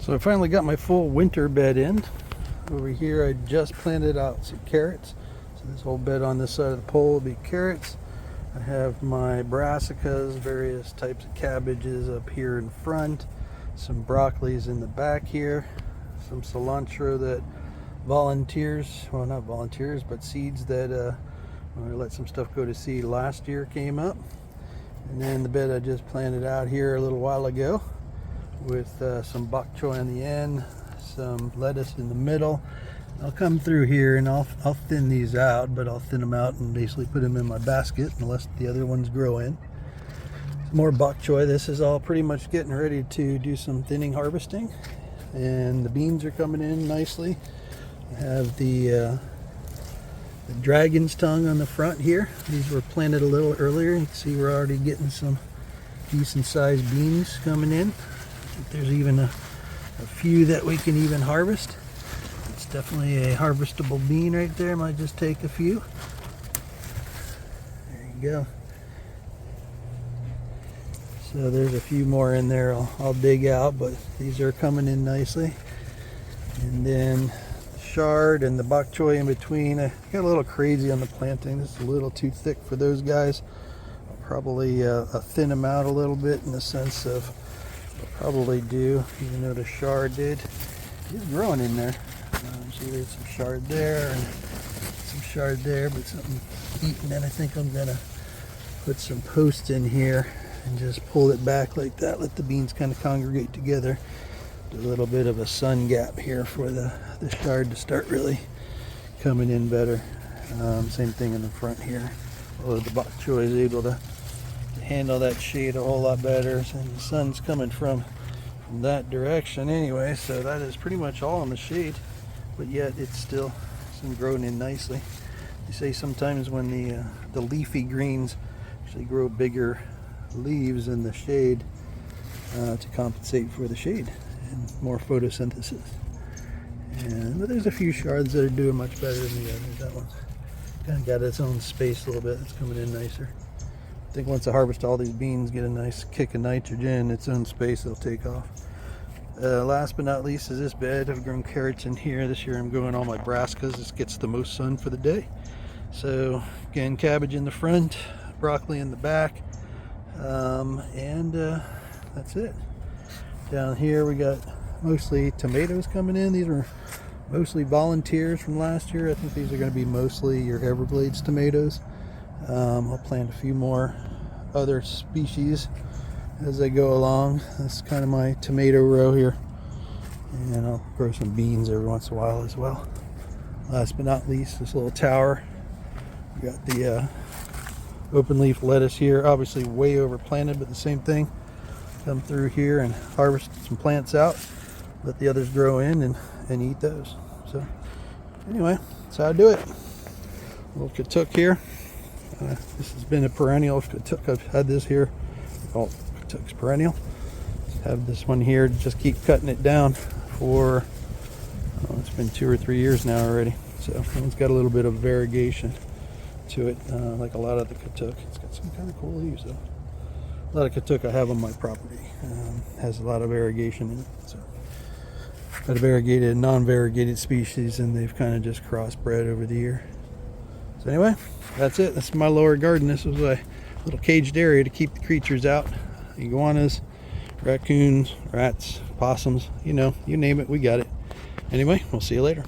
So I finally got my full winter bed in. Over here I just planted out some carrots. So this whole bed on this side of the pole will be carrots. I have my brassicas, various types of cabbages up here in front. Some broccolis in the back here. Some cilantro that volunteers, well not volunteers, but seeds that when I let some stuff go to seed last year came up. And then the bed I just planted out here a little while ago with some bok choy on the end, some lettuce in the middle. I'll come through here and I'll thin these out, but I'll thin them out and basically put them in my basket unless the other ones grow in. Some more bok choy. This is all pretty much getting ready to do some thinning harvesting, and the beans are coming in nicely. I have the dragon's tongue on the front here. These were planted a little earlier. You can see we're already getting some decent sized beans coming in. I think there's even a few that we can even harvest. It's definitely a harvestable bean right there. Might just take a few. There you go. So there's a few more in there I'll dig out, but these are coming in nicely. And then the chard and the bok choy in between. I got a little crazy on the planting. This is a little too thick for those guys. I'll probably thin them out a little bit in the sense of probably do, even though the chard did. It's growing in there. See, there's some chard there and some chard there, but something eating. And I think I'm gonna put some posts in here and just pull it back like that. Let the beans kind of congregate together. A little bit of a sun gap here for the chard to start really coming in better. Same thing in the front here. Although the bok choy is able to handle that shade a whole lot better, and the sun's coming from that direction anyway, so that is pretty much all in the shade, but yet it's still growing in nicely. They say sometimes when the leafy greens actually grow bigger leaves in the shade to compensate for the shade and more photosynthesis. But there's a few shards that are doing much better than the others. That one's kind of got its own space a little bit. It's coming in nicer. I think once I harvest all these beans, get a nice kick of nitrogen, its own space, they'll take off. Last but not least is this bed. I've grown carrots in here. This year I'm growing all my brassicas. This gets the most sun for the day. So again, cabbage in the front, broccoli in the back, and that's it. Down here we got mostly tomatoes coming in. These are mostly volunteers from last year. I think these are going to be mostly your Everglades tomatoes. I'll plant a few more other species as I go along. That's kind of my tomato row here, and I'll grow some beans every once in a while as well. Last but not least, this little tower. We got the open leaf lettuce here, obviously way overplanted, but the same thing. Come through here and harvest some plants out, let the others grow in and eat those. So anyway, that's how I do it. A little katuk here. This has been a perennial katuk. I've had this here. Oh, katuk's perennial. Have this one here. Just keep cutting it down for, it's been 2 or 3 years now already. So it's got a little bit of variegation to it, like a lot of the katuk. It's got some kind of cool leaves though. A lot of katuk I have on my property has a lot of variegation in it. So got a variegated and non-variegated species, and they've kind of just crossbred over the year. So anyway, that's it. That's my lower garden. This was a little caged area to keep the creatures out. Iguanas, raccoons, rats, possums, you know, you name it, we got it. Anyway, we'll see you later.